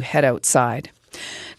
head outside.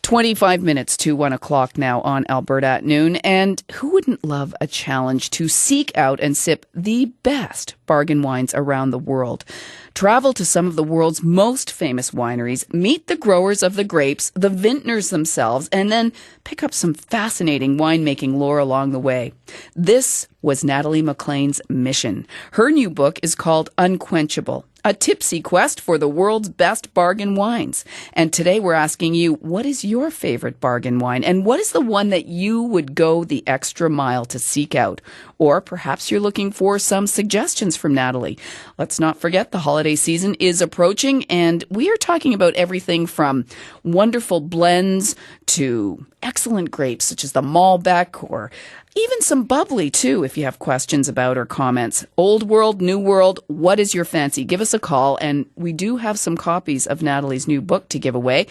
25 minutes to 1 o'clock now on Alberta at Noon. And who wouldn't love a challenge to seek out and sip the best bargain wines around the world? Travel to some of the world's most famous wineries, meet the growers of the grapes, the vintners themselves, and then pick up some fascinating winemaking lore along the way. This was Natalie McLean's mission. Her new book is called Unquenchable, a tipsy quest for the world's best bargain wines. And today we're asking you, what is your favorite bargain wine? And what is the one that you would go the extra mile to seek out? Or perhaps you're looking for some suggestions from Natalie. Let's not forget the holiday season is approaching, and we are talking about everything from wonderful blends to excellent grapes such as the Malbec, or even some bubbly too if you have questions about or comments. Old world, new world, what is your fancy? Give us a call, and we do have some copies of Natalie's new book to give away.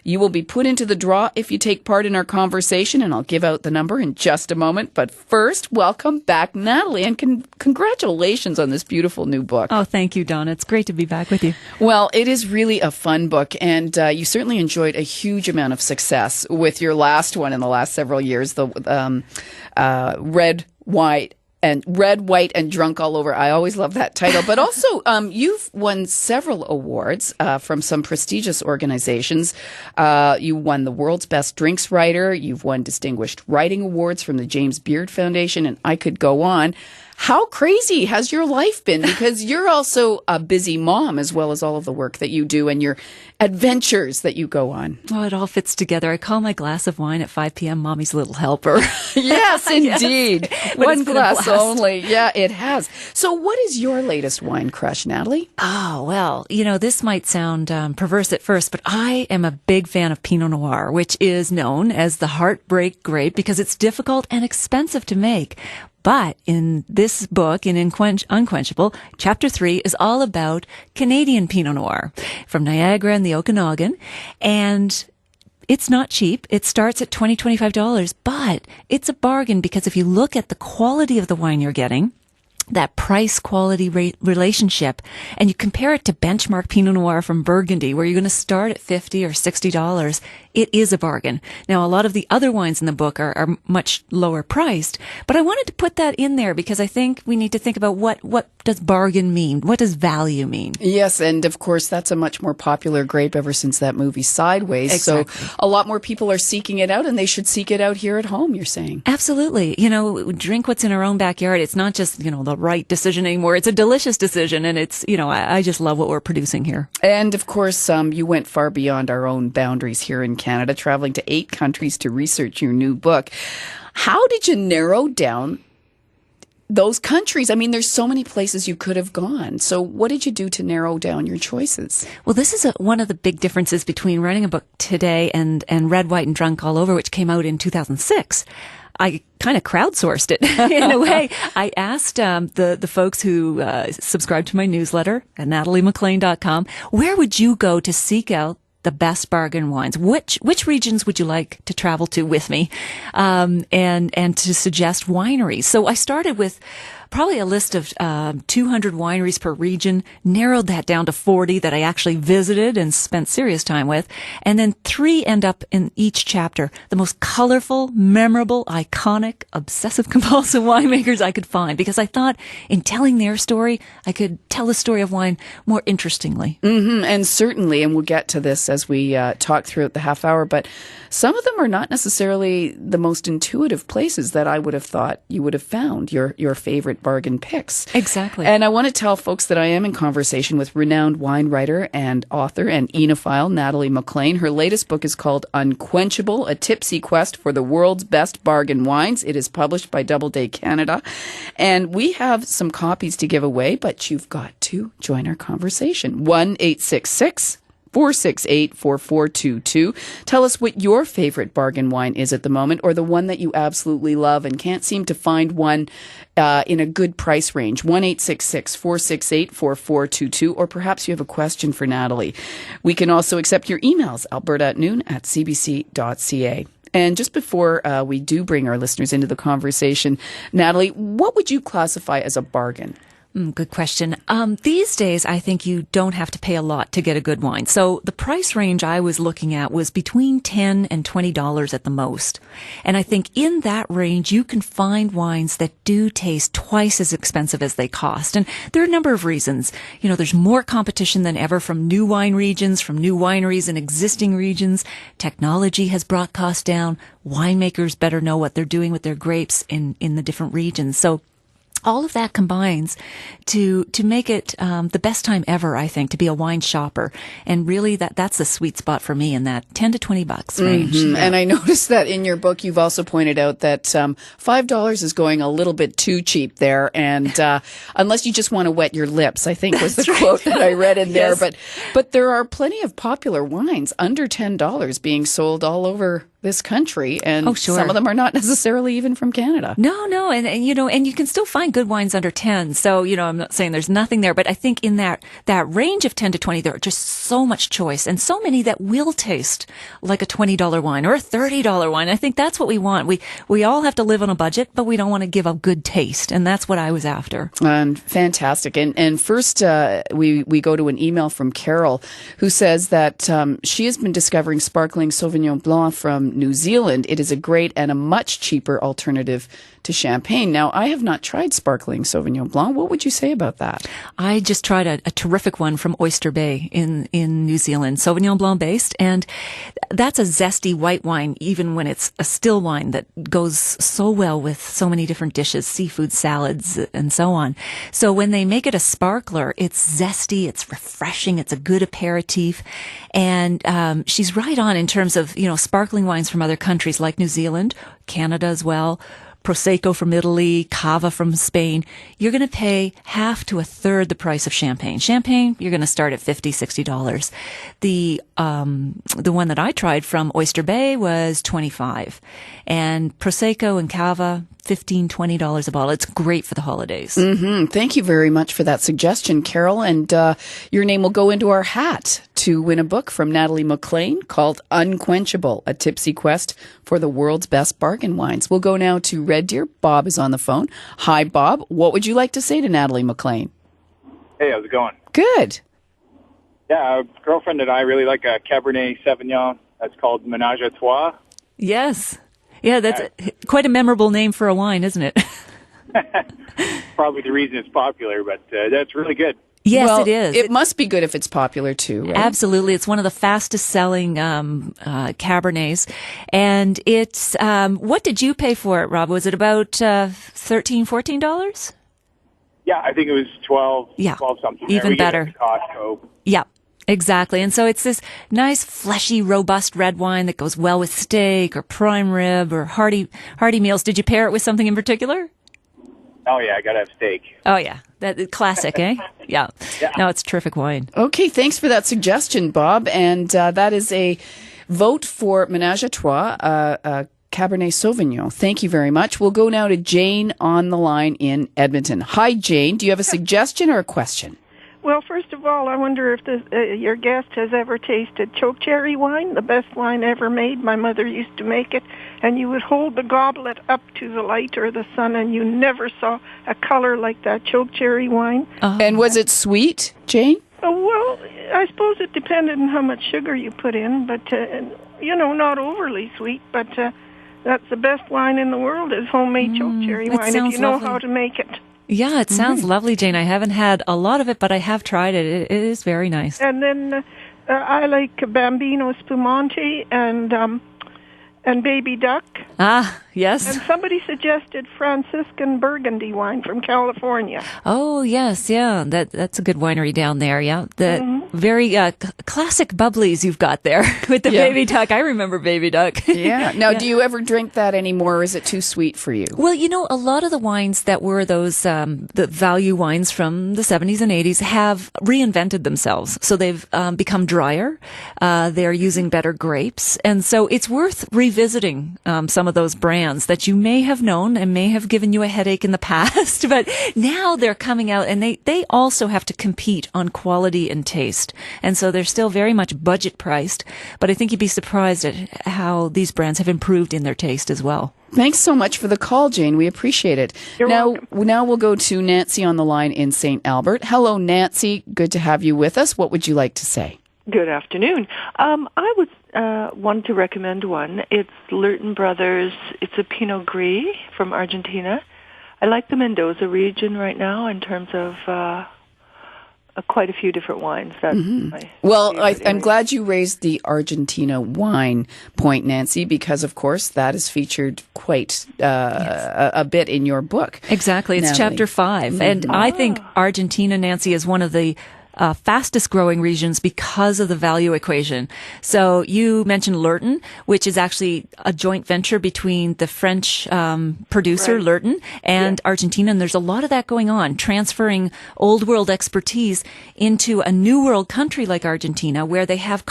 You will be put into the draw if you take part in our conversation, and I'll give out the number in just a moment. But first, welcome back, Natalie, and congratulations on this beautiful new book. Oh, thank you, Donna. It's great to be back with you. Well, it is really a fun book, and you certainly enjoyed a huge amount of success with your last one in the last several years, the Red, White, and Drunk All Over. I always love that title. But also, you've won several awards from some prestigious organizations. You won the World's Best Drinks Writer. You've won Distinguished Writing Awards from the James Beard Foundation, and I could go on. How crazy has your life been? Because you're also a busy mom, as well as all of the work that you do and your adventures that you go on. Oh, it all fits together. I call my glass of wine at 5 p.m. Mommy's Little Helper. Yes, indeed. Yes. One glass only. Yeah, it has. So what is your latest wine crush, Natalie? Oh, well, this might sound perverse at first, but I am a big fan of Pinot Noir, which is known as the heartbreak grape because it's difficult and expensive to make. But in this book, in Unquenchable, Chapter 3 is all about Canadian Pinot Noir from Niagara and the Okanagan. And it's not cheap. It starts at $20, $25, but it's a bargain because if you look at the quality of the wine you're getting, that price-quality relationship, and you compare it to benchmark Pinot Noir from Burgundy, where you're going to start at $50 or $60, it is a bargain. Now, a lot of the other wines in the book are much lower priced, but I wanted to put that in there because I think we need to think about what does bargain mean? What does value mean? Yes, and of course, that's a much more popular grape ever since that movie Sideways. Exactly. So a lot more people are seeking it out, and they should seek it out here at home, you're saying. Absolutely. Drink what's in our own backyard. It's not just, the right decision anymore. It's a delicious decision, and it's, I just love what we're producing here. And of course, you went far beyond our own boundaries here in Canada, traveling to 8 countries to research your new book. How did you narrow down those countries? I mean, there's so many places you could have gone. So what did you do to narrow down your choices? Well, this is one of the big differences between writing a book today and Red, White, and Drunk All Over, which came out in 2006. I kind of crowdsourced it in a way. I asked the folks who subscribe to my newsletter at nataliemclean.com, where would you go to seek out the best bargain wines? Which regions would you like to travel to with me? And to suggest wineries. So I started with probably a list of 200 wineries per region, narrowed that down to 40 that I actually visited and spent serious time with, and then 3 end up in each chapter, the most colorful, memorable, iconic, obsessive-compulsive winemakers I could find, because I thought in telling their story, I could tell the story of wine more interestingly. Mm-hmm, and certainly, and we'll get to this as we talk throughout the half hour, but some of them are not necessarily the most intuitive places that I would have thought you would have found your favorite bargain picks. Exactly. And I want to tell folks that I am in conversation with renowned wine writer and author and enophile Natalie McLean. Her latest book is called Unquenchable, a tipsy quest for the world's best bargain wines. It is published by Doubleday Canada. And we have some copies to give away, but you've got to join our conversation. 1-866-468-4422. Tell us what your favorite bargain wine is at the moment, or the one that you absolutely love and can't seem to find one in a good price range. 1-866-468-4422, or perhaps you have a question for Natalie. We can also accept your emails, alberta@noon@cbc.ca. And just before we do bring our listeners into the conversation, Natalie, what would you classify as a bargain? Good question. These days, I think you don't have to pay a lot to get a good wine. So the price range I was looking at was between $10 and $20 at the most. And I think in that range, you can find wines that do taste twice as expensive as they cost. And there are a number of reasons. You know, there's more competition than ever from new wine regions, from new wineries in existing regions. Technology has brought costs down. Winemakers better know what they're doing with their grapes in the different regions. So all of that combines to make it the best time ever, I think, to be a wine shopper. And really, that's the sweet spot for me in that $10 to $20 range. Mm-hmm. Yeah. And I noticed that in your book, you've also pointed out that $5 is going a little bit too cheap there. And unless you just want to wet your lips, I think was the quote that I read in there. Yes. But there are plenty of popular wines under $10 being sold all over this country, and some of them are not necessarily even from Canada. No, and you know, and you can still find good wines under 10. So, you know, I'm not saying there's nothing there, but I think in that range of 10 to 20, there are just so much choice and so many that will taste like a $20 wine or a $30 wine. I think that's what we want. We all have to live on a budget, but we don't want to give a good taste, and that's what I was after. And fantastic. And first, we go to an email from Carol, who says that she has been discovering sparkling Sauvignon Blanc from New Zealand. It is a great and a much cheaper alternative to champagne. Now, I have not tried sparkling Sauvignon Blanc. What would you say about that? I just tried a terrific one from Oyster Bay in New Zealand, Sauvignon Blanc based, and that's a zesty white wine, even when it's a still wine, that goes so well with so many different dishes, seafood salads, and so on. So when they make it a sparkler, it's zesty, it's refreshing, it's a good aperitif, and she's right on in terms of, you know, sparkling wines from other countries like New Zealand, Canada as well, Prosecco from Italy, Cava from Spain. You're going to pay half to a third the price of champagne. Champagne, you're going to start at $50, $60. The one that I tried from Oyster Bay was $25, and Prosecco and Cava, $15, $20 a bottle. It's great for the holidays. Mm-hmm. Thank you very much for that suggestion, Carol. And your name will go into our hat to win a book from Natalie McLean called Unquenchable, A Tipsy Quest for the World's Best Bargain Wines. We'll go now to Red Deer. Bob is on the phone. Hi, Bob. What would you like to say to Natalie McLean? Hey, how's it going? Good. Yeah, a girlfriend and I really like a Cabernet Sauvignon. That's called Ménage à Trois. Yes. Yeah, that's quite a memorable name for a wine, isn't it? Probably the reason it's popular, but that's really good. Yes, well, it is. It must be good if it's popular too, right? Absolutely. It's one of the fastest selling Cabernets. And it's, what did you pay for it, Rob? Was it about $13, $14? Yeah, I think it was 12, yeah, 12 something. Even better. Get it at Costco. Yeah. Exactly. And so it's this nice, fleshy, robust red wine that goes well with steak or prime rib or hearty meals. Did you pair it with something in particular? Oh, yeah, I got to have steak. Oh, yeah. That classic, eh? Yeah. No, it's terrific wine. Okay, thanks for that suggestion, Bob. And that is a vote for Ménage à Trois, Cabernet Sauvignon. Thank you very much. We'll go now to Jane on the line in Edmonton. Hi, Jane. Do you have a suggestion or a question? Well, first of all, I wonder if your guest has ever tasted chokecherry wine, the best wine ever made. My mother used to make it, and you would hold the goblet up to the light or the sun, and you never saw a color like that chokecherry wine. And was it sweet, Jane? Well, I suppose it depended on how much sugar you put in, but, not overly sweet, but that's the best wine in the world is homemade chokecherry wine, if you know lovely. how to make it. Yeah, it sounds lovely, Jane. I haven't had a lot of it, but I have tried it. It is very nice. And then I like Bambino Spumante and Baby Duck. Ah, yes. And somebody suggested Franciscan Burgundy wine from California. Oh, yes, yeah. That's a good winery down there, yeah. The very classic bubblies you've got there with the Baby Duck. I remember Baby Duck. Yeah. Now, do you ever drink that anymore, or is it too sweet for you? Well, a lot of the wines that were those the value wines from the 70s and 80s have reinvented themselves. So they've become drier. They're using better grapes. And so it's worth revisiting some of those brands that you may have known and may have given you a headache in the past. But now they're coming out, and they also have to compete on quality and taste. priced. And so they're still very much budget priced. But I think you'd be surprised at how these brands have improved in their taste as well. Thanks so much for the call, Jane. We appreciate it. You're welcome. Now we'll go to Nancy on the line in St. Albert. Hello, Nancy. Good to have you with us. What would you like to say? Good afternoon. I would want to recommend one. It's Lurton Brothers. It's a Pinot Gris from Argentina. I like the Mendoza region right now in terms of quite a few different wines. That's my favorite I'm area. glad you raised the Argentina wine point, Nancy, because, of course, that is featured quite a bit in your book. Exactly. It's Natalie. chapter 5. And I think Argentina, Nancy, is one of the fastest growing regions because of the value equation. So you mentioned Lurton, which is actually a joint venture between the French producer Lurton and Argentina. And there's a lot of that going on, transferring old world expertise into a new world country like Argentina, where they have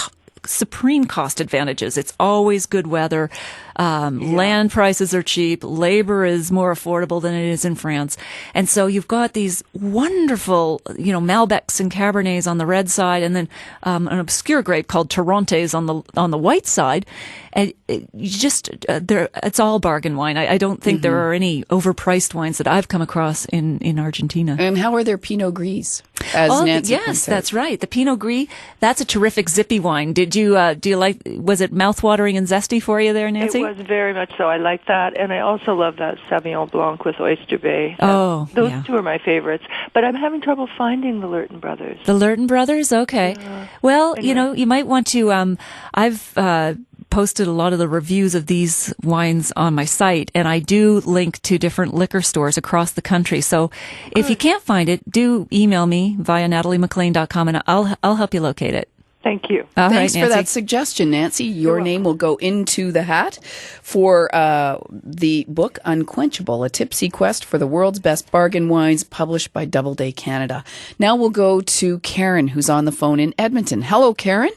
supreme cost advantages. It's always good weather. Land prices are cheap. Labor is more affordable than it is in France. And so you've got these wonderful, Malbecs and Cabernets on the red side, and then an obscure grape called Torrontes on the white side. And it's all bargain wine. I don't think there are any overpriced wines that I've come across in Argentina. And how are their Pinot Gris? Nancy Yes, points out? that's right. The Pinot Gris, that's a terrific zippy wine. Do you like, was it mouthwatering and zesty for you there, Nancy? It was very much so. I like that, and I also love that Sauvignon Blanc with Oyster Bay. Those two are my favorites. But I'm having trouble finding the Lurton Brothers. The Lurton Brothers? Okay. Well, you might want to, I've posted a lot of the reviews of these wines on my site, and I do link to different liquor stores across the country. So if you can't find it, do email me via nataliemclean.com, and I'll help you locate it. Thank you. All Thanks right, for Nancy. that suggestion, Nancy. Your name will go into the hat for the book Unquenchable, A Tipsy Quest for the World's Best Bargain Wines, published by Doubleday Canada. Now we'll go to Karen, who's on the phone in Edmonton. Hello, Karen.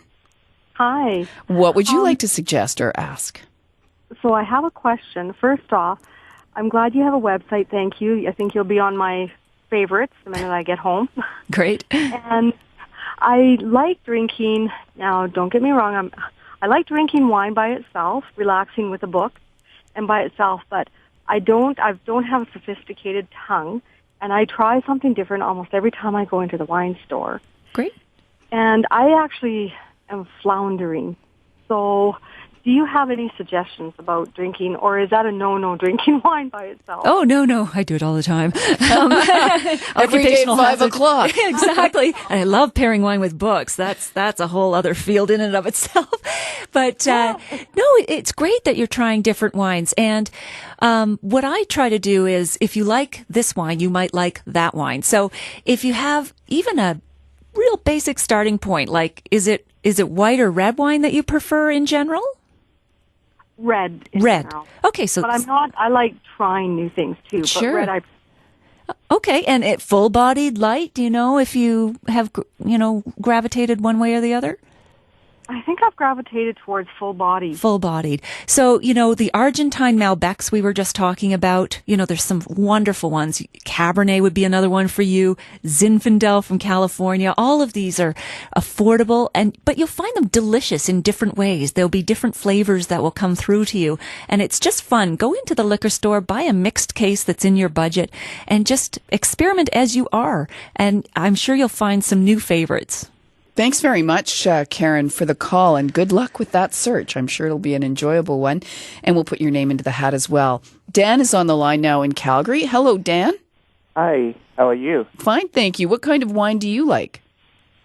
Hi. What would you like to suggest or ask? So I have a question. First off, I'm glad you have a website. Thank you. I think you'll be on my favorites the minute I get home. Great. And I like drinking, now don't get me wrong, I like drinking wine by itself, relaxing with a book and by itself, but I don't have a sophisticated tongue, and I try something different almost every time I go into the wine store. Great. And I actually am floundering. So do you have any suggestions about drinking, or is that a no drinking wine by itself? Oh, no, I do it all the time. Every day at 5 o'clock. Exactly. And I love pairing wine with books. That's a whole other field in and of itself. But no, it's great that you're trying different wines. And what I try to do is, if you like this wine, you might like that wine. So if you have even a real basic starting point, like is it white or red wine that you prefer in general? Red. Red. General. Okay, so but I like trying new things too. Sure. But red, okay, and it full-bodied light, do you know if you have, gravitated one way or the other? I think I've gravitated towards full body. Full-bodied. So, the Argentine Malbecs we were just talking about, there's some wonderful ones. Cabernet would be another one for you. Zinfandel from California. All of these are affordable, but you'll find them delicious in different ways. There'll be different flavors that will come through to you. And it's just fun. Go into the liquor store, buy a mixed case that's in your budget, and just experiment as you are. And I'm sure you'll find some new favorites. Thanks very much, Karen, for the call, and good luck with that search. I'm sure it'll be an enjoyable one, and we'll put your name into the hat as well. Dan is on the line now in Calgary. Hello, Dan. Hi, how are you? Fine, thank you. What kind of wine do you like?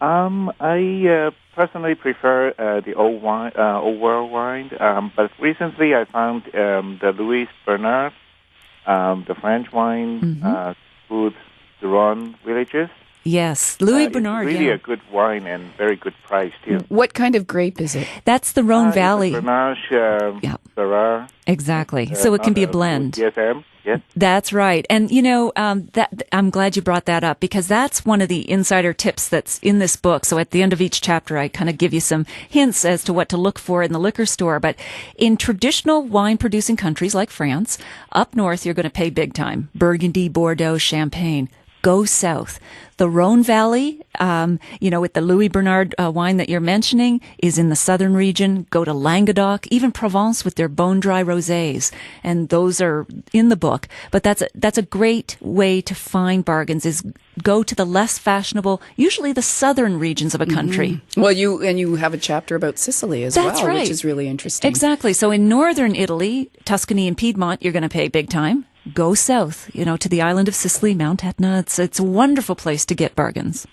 I personally prefer the old world wine, but recently I found the Louis Bernard, the French wine, food, the Rhone villages. Yes, Louis Bernard. It's really a good wine and very good price too. What kind of grape is it? That's the Rhone Valley. Grenache, Syrah. Exactly. So it can be a blend. DSM. Yes. That's right. And that I'm glad you brought that up, because that's one of the insider tips that's in this book. So at the end of each chapter, I kind of give you some hints as to what to look for in the liquor store. But in traditional wine producing countries like France, up north, you're going to pay big time. Burgundy, Bordeaux, Champagne. go south. The Rhone Valley, with the Louis Bernard wine that you're mentioning, is in the southern region. Go to Languedoc, even Provence with their bone-dry rosés, and those are in the book. But that's a great way to find bargains, is go to the less fashionable, usually the southern regions of a country. Mm-hmm. Well, you have a chapter about Sicily as That's well, right. which is really interesting. Exactly. So in northern Italy, Tuscany and Piedmont, you're going to pay big time. Go south, to the island of Sicily, Mount Etna. It's a wonderful place to get bargains.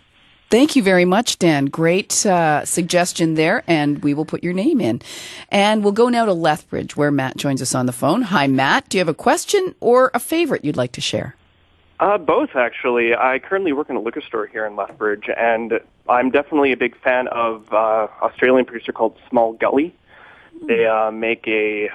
Thank you very much, Dan. Great suggestion there, and we will put your name in. And we'll go now to Lethbridge, where Matt joins us on the phone. Hi, Matt. Do you have a question or a favorite you'd like to share? Both, actually. I currently work in a liquor store here in Lethbridge, and I'm definitely a big fan of Australian producer called Small Gully. They make a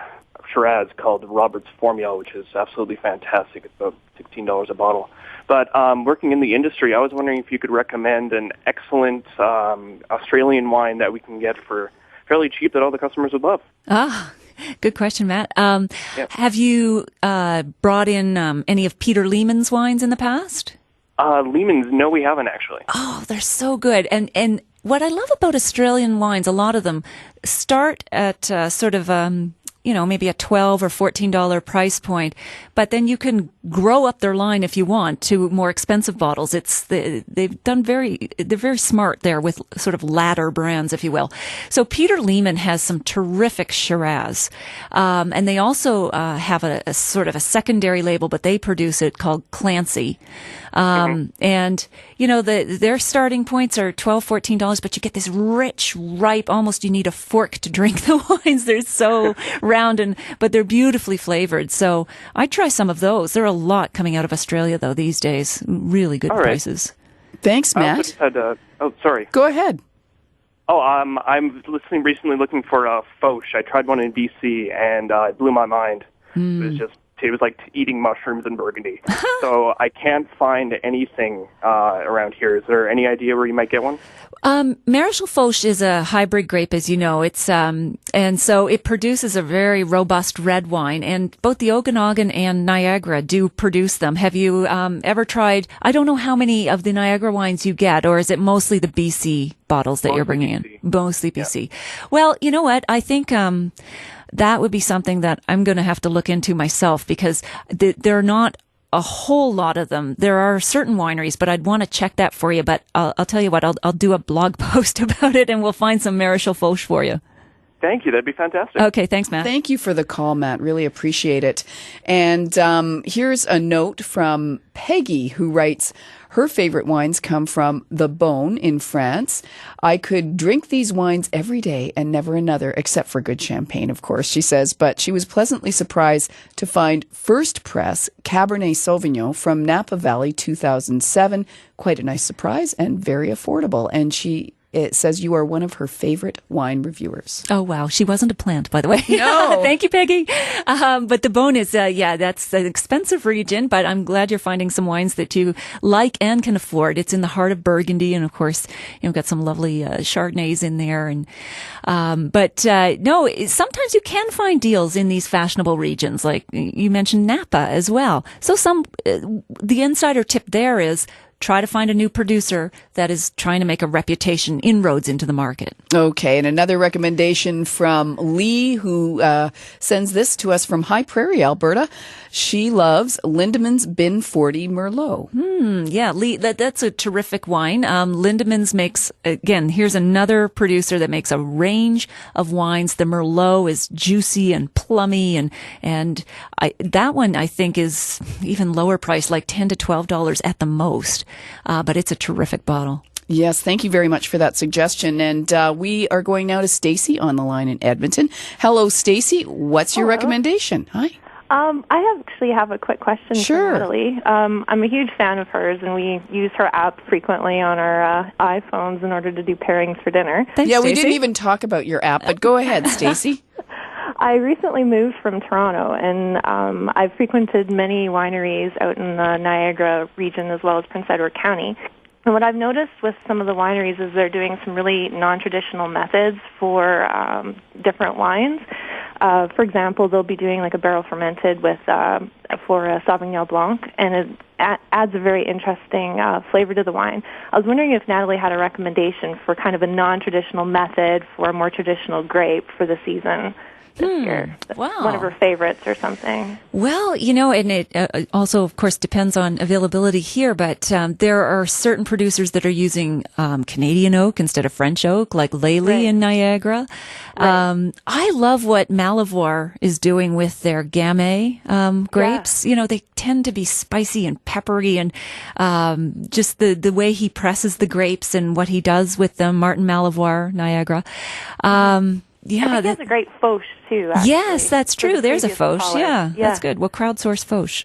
Shiraz called Robert's Formula, which is absolutely fantastic. It's about $16 a bottle. But working in the industry, I was wondering if you could recommend an excellent Australian wine that we can get for fairly cheap that all the customers would love. Good question, Matt. Have you brought in any of Peter Lehman's wines in the past? Lehman's, no, we haven't actually. Oh, they're so good. And what I love about Australian wines, a lot of them start at sort of maybe a $12 or $14 price point, but then you can grow up their line if you want to more expensive bottles. They're very smart there with sort of ladder brands, if you will. So Peter Lehman has some terrific Shiraz, and they also have a sort of a secondary label, but they produce it called Clancy. And their starting points are $12, $14, but you get this rich, ripe, almost you need a fork to drink the wines. They're so round, but they're beautifully flavored. So I try some of those. There are a lot coming out of Australia, though, these days. Really good prices. Thanks, Matt. Sorry. Go ahead. I'm recently looking for a Foch. I tried one in BC, and it blew my mind. It was like eating mushrooms in Burgundy. So I can't find anything around here. Is there any idea where you might get one? Marichal Foch is a hybrid grape, as you know. It's and so it produces a very robust red wine, and both the Okanagan and Niagara do produce them. Have you ever tried? I don't know how many of the Niagara wines you get, or is it mostly the BC bottles that you're bringing in? Mostly BC. Yeah. Well, you know what? I think that would be something that I'm going to have to look into myself, because there are not a whole lot of them. There are certain wineries, but I'd want to check that for you. But I'll tell you what, I'll do a blog post about it, and we'll find some Marichal Foch for you. Thank you. That'd be fantastic. Okay, thanks, Matt. Thank you for the call, Matt. Really appreciate it. And here's a note from Peggy, who writes, her favorite wines come from The Beaune in France. I could drink these wines every day and never another, except for good champagne, of course, she says. But she was pleasantly surprised to find First Press Cabernet Sauvignon from Napa Valley 2007. Quite a nice surprise and very affordable. And it says you are one of her favorite wine reviewers. Oh, wow. She wasn't a plant, by the way. No. Thank you, Peggy. But the Beaune is, that's an expensive region, but I'm glad you're finding some wines that you like and can afford. It's in the heart of Burgundy, and of course, you've got some lovely Chardonnays in there. And sometimes you can find deals in these fashionable regions, like you mentioned Napa as well. So the insider tip there is, try to find a new producer that is trying to make a reputation, inroads into the market. Okay, and another recommendation from Lee, who sends this to us from High Prairie, Alberta. She loves Lindemann's Bin 40 Merlot. Yeah, Lee, that's a terrific wine. Lindemann's makes, again, here's another producer that makes a range of wines. The Merlot is juicy and plummy, and that one I think is even lower priced, like $10 to $12 at the most. But it's a terrific bottle. Yes, thank you very much for that suggestion. And we are going now to Stacy on the line in Edmonton. Hello, Stacy. What's your recommendation? Hi. I actually have a quick question for Natalie. I'm a huge fan of hers, and we use her app frequently on our iPhones in order to do pairings for dinner. Thanks, Stacey. We didn't even talk about your app, but go ahead, Stacy. I recently moved from Toronto, and I've frequented many wineries out in the Niagara region as well as Prince Edward County. And what I've noticed with some of the wineries is they're doing some really non-traditional methods for different wines. For example, they'll be doing like a barrel fermented with for a Sauvignon Blanc, and it adds a very interesting flavor to the wine. I was wondering if Natalie had a recommendation for kind of a non-traditional method for a more traditional grape for the season this year. Wow. One of her favorites or something. Well, and it also, of course, depends on availability here, but there are certain producers that are using Canadian oak instead of French oak, like Lely in Niagara. Right. I love what Malivoire is doing with their Gamay grapes. Yeah. They tend to be spicy and peppery, and just the way he presses the grapes and what he does with them, Martin Malivoire, Niagara. Yeah, I think that's a great fauche too. Actually. Yes, that's true. There's a fauche. Yeah, that's good. We'll crowdsource fauche.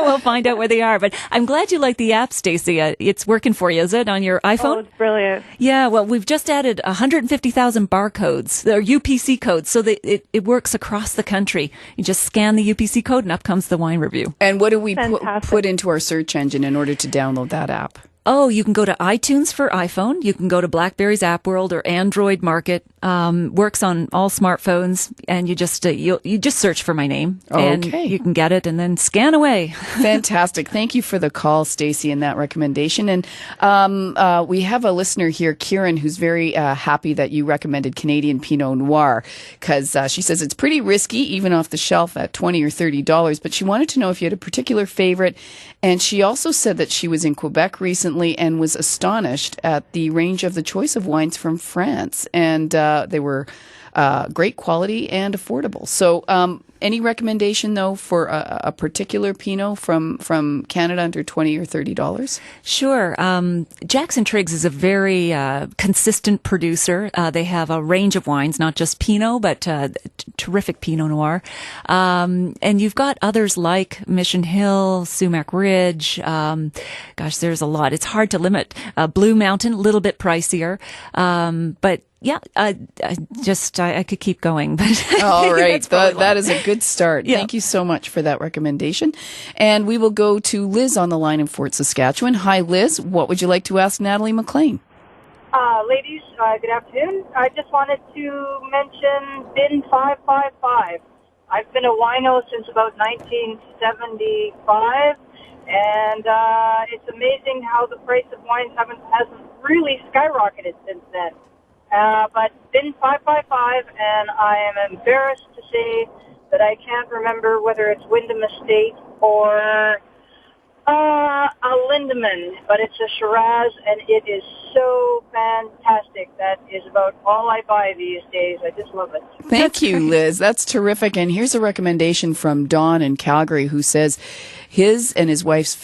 We'll find out where they are. But I'm glad you like the app, Stacey. It's working for you, is it, on your iPhone? Oh, it's brilliant. Yeah, well, we've just added 150,000 barcodes, or UPC codes, so that it works across the country. You just scan the UPC code, and up comes the wine review. And what do we put into our search engine in order to download that app? Oh, you can go to iTunes for iPhone. You can go to BlackBerry's App World or Android Market. Works on all smartphones, and you just search for my name, and you can get it, and then scan away. Fantastic! Thank you for the call, Stacey, and that recommendation. And we have a listener here, Kieran, who's very happy that you recommended Canadian Pinot Noir, because she says it's pretty risky, even off the shelf at $20 or $30. But she wanted to know if you had a particular favorite, and she also said that she was in Quebec recently and was astonished at the range of the choice of wines from France, and they were great quality and affordable. So any recommendation, though, for a particular Pinot from Canada under $20 or $30? Sure. Jackson Triggs is a very consistent producer. They have a range of wines, not just Pinot, but terrific Pinot Noir. And you've got others like Mission Hill, Sumac Ridge. There's a lot. It's hard to limit. Blue Mountain, a little bit pricier. But yeah, I could keep going. But all right, that is a good start. Yeah. Thank you so much for that recommendation. And we will go to Liz on the line in Fort Saskatchewan. Hi, Liz. What would you like to ask Natalie McLean? Ladies, good afternoon. I just wanted to mention Bin 555. I've been a wino since about 1975, and it's amazing how the price of wines hasn't really skyrocketed since then. But Bin 555, and I am embarrassed to say that I can't remember whether it's Wyndham Estate or a Lindemann, but it's a Shiraz, and it is so fantastic. That is about all I buy these days. I just love it. Thank you, Liz. That's terrific. And here's a recommendation from Dawn in Calgary, who says his and his wife's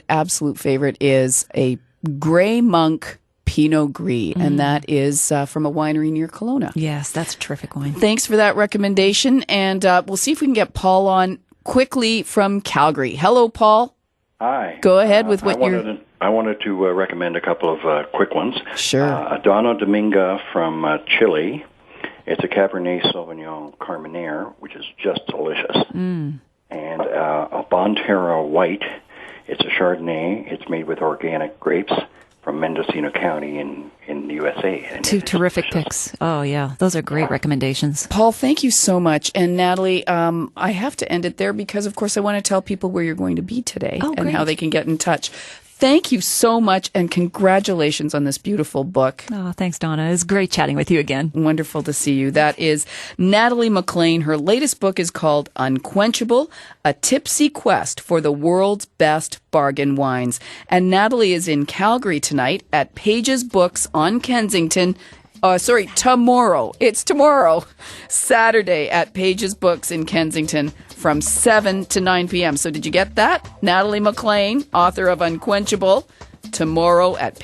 absolute favorite is a Grey Monk Pinot Gris, and that is from a winery near Kelowna. Yes, that's a terrific wine. Thanks for that recommendation, and we'll see if we can get Paul on quickly from Calgary. Hello, Paul. Hi. Go ahead with what I wanted to recommend a couple of quick ones. Sure. Adano Dominga from Chile. It's a Cabernet Sauvignon Carmenere, which is just delicious. And a Bonterra White. It's a Chardonnay. It's made with organic grapes from Mendocino County in the USA. And two terrific picks. Oh, yeah. Those are great recommendations. Paul, thank you so much. And Natalie, I have to end it there because, of course, I want to tell people where you're going to be today and how they can get in touch. Thank you so much, and congratulations on this beautiful book. Oh, thanks, Donna. It was great chatting with you again. Wonderful to see you. That is Natalie McLean. Her latest book is called Unquenchable, A Tipsy Quest for the World's Best Bargain Wines. And Natalie is in Calgary tonight at Pages Books on Kensington. Tomorrow. It's tomorrow, Saturday at Pages Books in Kensington from 7 to 9 p.m. So did you get that? Natalie McLean, author of Unquenchable, tomorrow at